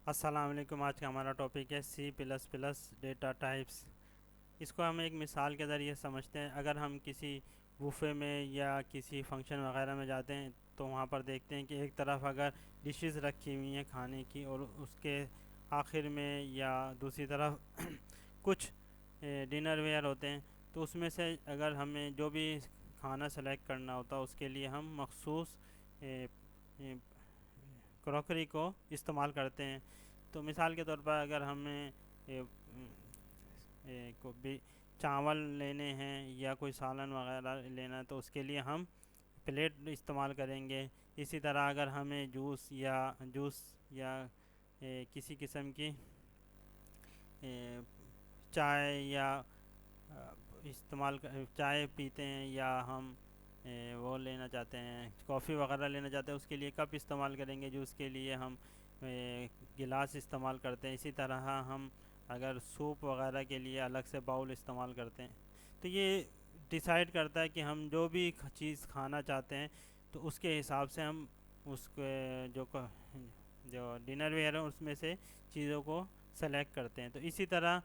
अस्सलाम वालेकुम। आज का हमारा टॉपिक है C plus plus data types. इसको हम एक मिसाल के ज़रिए समझते हैं। अगर हम किसी बुफे में या किसी फंक्शन वगैरह में जाते हैं तो वहाँ पर देखते हैं कि एक तरफ अगर डिशेस रखी हुई हैं खाने की, और उसके आखिर में या दूसरी तरफ कुछ डिनर वेयर होते हैं। तो उसमें से अगर हमें जो भी खाना सेलेक्ट करना होता है उसके लिए हम मखसूस क्रॉकरी को इस्तेमाल करते हैं। तो मिसाल के तौर पर अगर हमें को भी चावल लेने हैं या कोई सालन वगैरह लेना है तो उसके लिए हम प्लेट इस्तेमाल करेंगे। इसी तरह अगर हमें जूस या किसी किस्म की चाय या चाय पीते हैं, या हम वो लेना चाहते हैं, कॉफ़ी वगैरह लेना चाहते हैं, उसके लिए कप इस्तेमाल करेंगे। जूस के लिए हम गिलास इस्तेमाल करते हैं। इसी तरह हम अगर सूप वगैरह के लिए अलग से बाउल इस्तेमाल करते हैं। तो ये डिसाइड करता है कि हम जो भी चीज़ खाना चाहते हैं तो उसके हिसाब से हम उसके जो डिनर वेयर है उसमें से चीज़ों को सेलेक्ट करते हैं। तो इसी तरह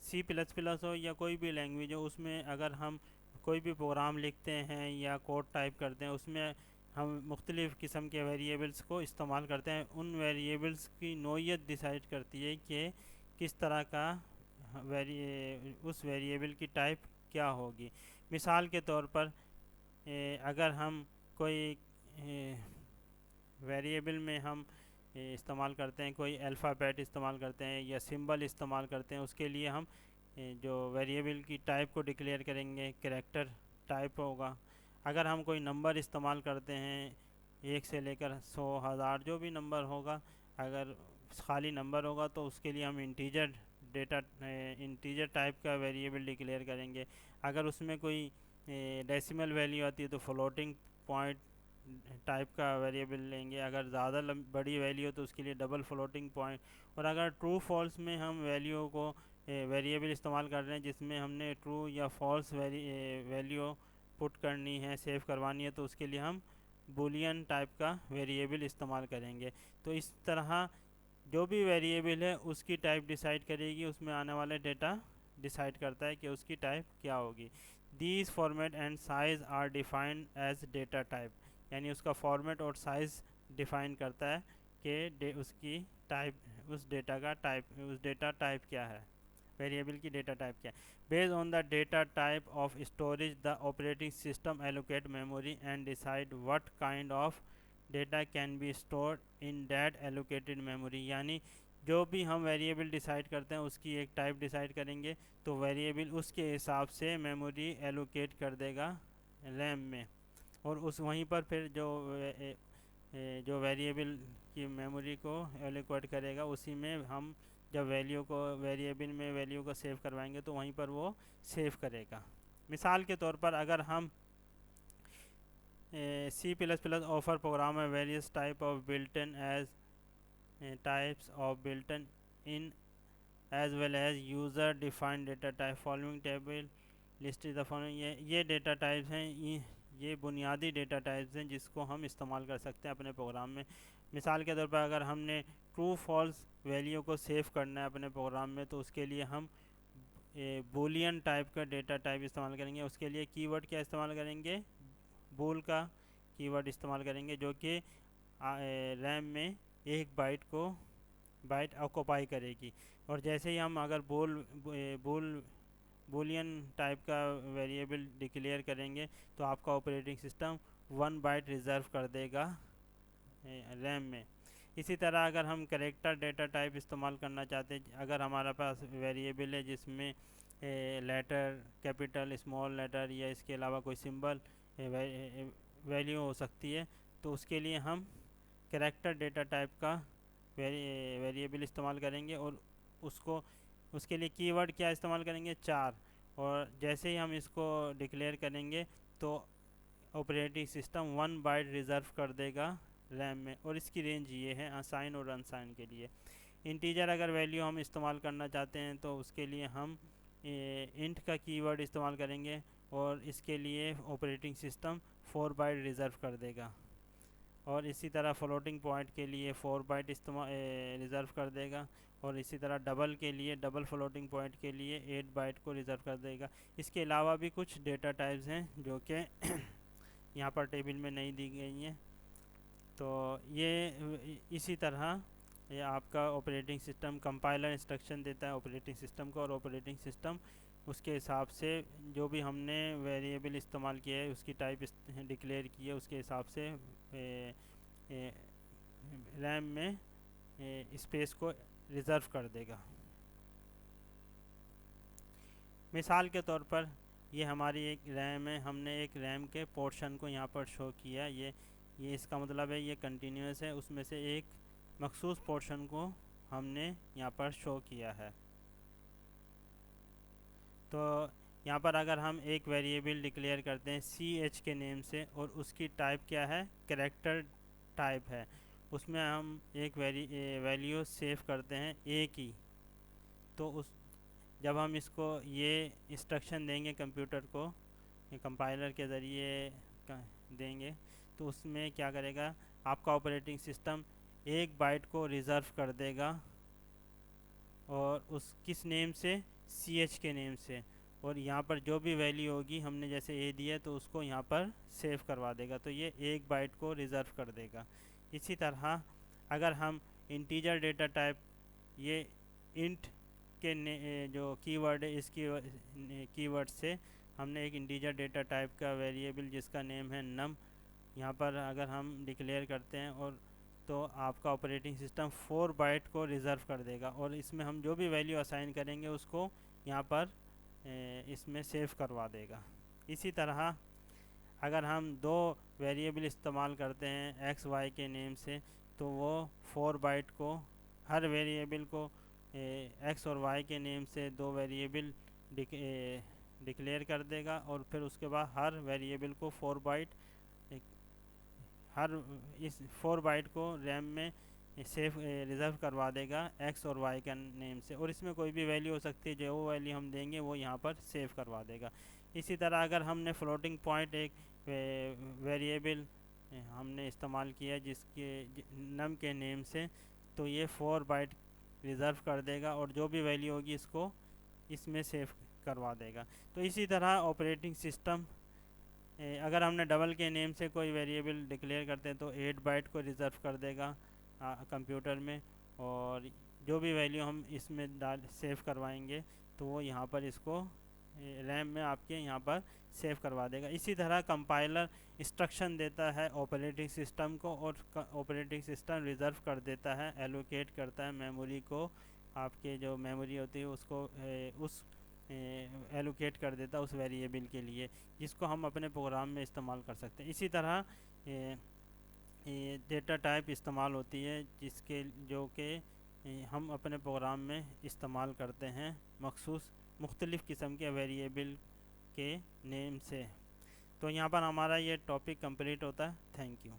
सी प्लस प्लस हो या कोई भी लैंग्वेज हो, उसमें अगर हम कोई भी प्रोग्राम लिखते हैं या कोड टाइप करते हैं, उसमें हम मुख्तलिफ़ किस्म के वेरिएबल्स को इस्तेमाल करते हैं। उन वेरिएबल्स की नौइयत डिसाइड करती है कि किस तरह का उस वेरिएबल की टाइप क्या होगी। मिसाल के तौर पर अगर हम कोई वेरिएबल में हम इस्तेमाल करते हैं, कोई अल्फ़ाबेट इस्तेमाल करते हैं या सिंबल इस्तेमाल करते हैं, उसके लिए हम जो वेरिएबल की टाइप को डिक्लेयर करेंगे कैरेक्टर टाइप होगा। अगर हम कोई नंबर इस्तेमाल करते हैं, 1 से लेकर 100 1000 जो भी नंबर होगा, अगर खाली नंबर होगा तो उसके लिए हम इंटीजर टाइप का वेरिएबल डिक्लेयर करेंगे। अगर उसमें कोई डेसिमल वैल्यू आती है तो फ्लोटिंग पॉइंट टाइप का वेरिएबल लेंगे। अगर ज़्यादा बड़ी वैल्यू हो तो उसके लिए डबल फ्लोटिंग पॉइंट। और अगर ट्रू फॉल्स में हम वैल्यू को वेरिएबल इस्तेमाल कर रहे हैं जिसमें हमने ट्रू या फॉल्स वैल्यू पुट करनी है, सेव करवानी है, तो उसके लिए हम बूलियन टाइप का वेरिएबल इस्तेमाल करेंगे। तो इस तरह जो भी वेरिएबल है उसकी टाइप डिसाइड करेगी, उसमें आने वाला डेटा डिसाइड करता है कि उसकी टाइप क्या होगी। These format and size are defined as data type, यानी उसका फॉर्मेट और साइज़ डिफ़ाइन करता है कि उसकी टाइप, उस डेटा टाइप क्या है, वेरिएबल की डेटा टाइप क्या है। Based on the data type of storage the operating system allocate memory and decide what kind of data can be stored in that allocated memory. यानी जो भी हम वेरिएबल डिसाइड करते हैं उसकी एक टाइप डिसाइड करेंगे तो वेरिएबल उसके हिसाब से मेमोरी एलोकेट कर देगा रैम में। और उस वहीं पर फिर जो वेरिएबल की मेमोरी को एलोकेट करेगा उसी में हम जब वेरिएबल में वैल्यू को सेव करवाएंगे तो वहीं पर वो सेव करेगा। मिसाल के तौर पर अगर हम C plus plus offer program है various type of built in as types of built in in as well as user defined data type following table list is the following. ये डेटा टाइप्स हैं, ये बुनियादी डेटा टाइप्स हैं जिसको हम इस्तेमाल कर सकते हैं अपने प्रोग्राम में। मिसाल के तौर पर अगर हमने ट्रू फॉल्स वैल्यू को सेव करना है अपने प्रोग्राम में तो उसके लिए हम बूलियन टाइप का डेटा टाइप इस्तेमाल करेंगे। उसके लिए कीवर्ड क्या इस्तेमाल करेंगे, बूल का कीवर्ड इस्तेमाल करेंगे जो कि रैम में एक बाइट ऑक्यूपाई करेगी। और जैसे ही हम अगर बूल बूलियन टाइप का वेरिएबल डिक्लेयर करेंगे तो आपका ऑपरेटिंग सिस्टम 1 बाइट रिज़र्व कर देगा रैम में। इसी तरह अगर हम करेक्टर डेटा टाइप इस्तेमाल करना चाहते हैं, अगर हमारे पास वेरिएबल है जिसमें लेटर, कैपिटल, स्मॉल लेटर या इसके अलावा कोई सिंबल वैल्यू हो सकती है, तो उसके लिए हम करेक्टर डेटा टाइप का वेरिएबल इस्तेमाल करेंगे। और उसको उसके लिए कीवर्ड क्या इस्तेमाल करेंगे, 4। और जैसे ही हम इसको डिक्लेयर करेंगे तो ऑपरेटिंग सिस्टम 1 बाइट रिज़र्व कर देगा रैम में। और इसकी रेंज ये है असाइन और अनसाइन के लिए। इंटीजर अगर वैल्यू हम इस्तेमाल करना चाहते हैं तो उसके लिए हम इंट का कीवर्ड इस्तेमाल करेंगे और इसके लिए ऑपरेटिंग सिस्टम 4 बाइट रिज़र्व कर देगा। और इसी तरह फ्लोटिंग पॉइंट के लिए 4 बाइट इस्तेमाल रिज़र्व कर देगा, और इसी तरह डबल के लिए, डबल फ्लोटिंग पॉइंट के लिए 8 बाइट को रिज़र्व कर देगा। इसके अलावा भी कुछ डेटा टाइप्स हैं जो कि यहाँ पर टेबल में नहीं दी गई हैं। तो ये इसी तरह ये आपका ऑपरेटिंग सिस्टम कंपाइलर इंस्ट्रक्शन देता है ऑपरेटिंग सिस्टम को, और ऑपरेटिंग सिस्टम उसके हिसाब से जो भी हमने वेरिएबल इस्तेमाल किया है उसकी टाइप डिक्लेयर की है उसके हिसाब से रैम में स्पेस को रिज़र्व कर देगा। मिसाल के तौर पर ये हमारी एक रैम है, हमने एक रैम के पोर्शन को यहाँ पर शो किया। ये इसका मतलब है ये कंटिन्यूस है, उसमें से एक मखसूस पोर्शन को हमने यहाँ पर शो किया है। तो यहाँ पर अगर हम एक वेरिएबल डिक्लेयर करते हैं ch के नेम से, और उसकी टाइप क्या है, कैरेक्टर टाइप है, उसमें हम एक वैल्यू सेव करते हैं a की। तो उस जब हम इसको ये इंस्ट्रक्शन देंगे कंप्यूटर को, कंपाइलर के ज़रिए देंगे, तो उसमें क्या करेगा, आपका ऑपरेटिंग सिस्टम 1 बाइट को रिज़र्व कर देगा, और उस किस नेम से, ch के नेम से, और यहाँ पर जो भी वैल्यू होगी हमने जैसे ए दिया तो उसको यहाँ पर सेव करवा देगा। तो ये 1 बाइट को रिज़र्व कर देगा। इसी तरह अगर हम इंटीजर डेटा टाइप, ये इंट के जो कीवर्ड है, इस कीवर्ड से हमने एक इंटीजर डेटा टाइप का वेरिएबल जिसका नेम है नम यहाँ पर अगर हम डिक्लेयर करते हैं, और तो आपका ऑपरेटिंग सिस्टम 4 बाइट को रिज़र्व कर देगा, और इसमें हम जो भी वैल्यू असाइन करेंगे उसको यहाँ पर इसमें सेव करवा देगा। इसी तरह अगर हम 2 वेरिएबल इस्तेमाल करते हैं एक्स वाई के नेम से, तो वो 4 बाइट को हर वेरिएबल को एक्स और वाई के नेम से 2 वेरिएबल डिक्लेयर कर देगा, और फिर उसके बाद हर वेरिएबल को 4 बाइट हर इस 4 बाइट को रैम में सेव रिज़र्व करवा देगा एक्स और वाई का नेम से, और इसमें कोई भी वैल्यू हो सकती है, जो वो वैल्यू हम देंगे वो यहाँ पर सेव करवा देगा। इसी तरह अगर हमने फ्लोटिंग पॉइंट एक वेरिएबल हमने इस्तेमाल किया जिसके नम के नेम से, तो ये 4 बाइट रिज़र्व कर देगा, और जो भी वैल्यू होगी इसको इसमें सेव करवा देगा। तो इसी तरह ऑपरेटिंग सिस्टम अगर हमने डबल के नेम से कोई वेरिएबल डिक्लेयर करते हैं तो 8 बाइट को रिज़र्व कर देगा कंप्यूटर में, और जो भी वैल्यू हम इसमें सेव करवाएंगे तो वो यहाँ पर इसको रैम में आपके यहाँ पर सेव करवा देगा। इसी तरह कंपाइलर इंस्ट्रक्शन देता है ऑपरेटिंग सिस्टम को, और ऑपरेटिंग सिस्टम रिज़र्व कर देता है, एलोकेट करता है मेमोरी को, आपके जो मेमोरी होती है उसको उस एलोकेट कर देता है उस वेरिएबल के लिए, जिसको हम अपने प्रोग्राम में इस्तेमाल कर सकते हैं। इसी तरह डेटा टाइप इस्तेमाल होती है जिसके जो कि हम अपने प्रोग्राम में इस्तेमाल करते हैं मखसूस मुख्तलिफ़ किस्म के वेरिएबल के नेम से। तो यहाँ पर हमारा ये टॉपिक कंप्लीट होता है। Thank you.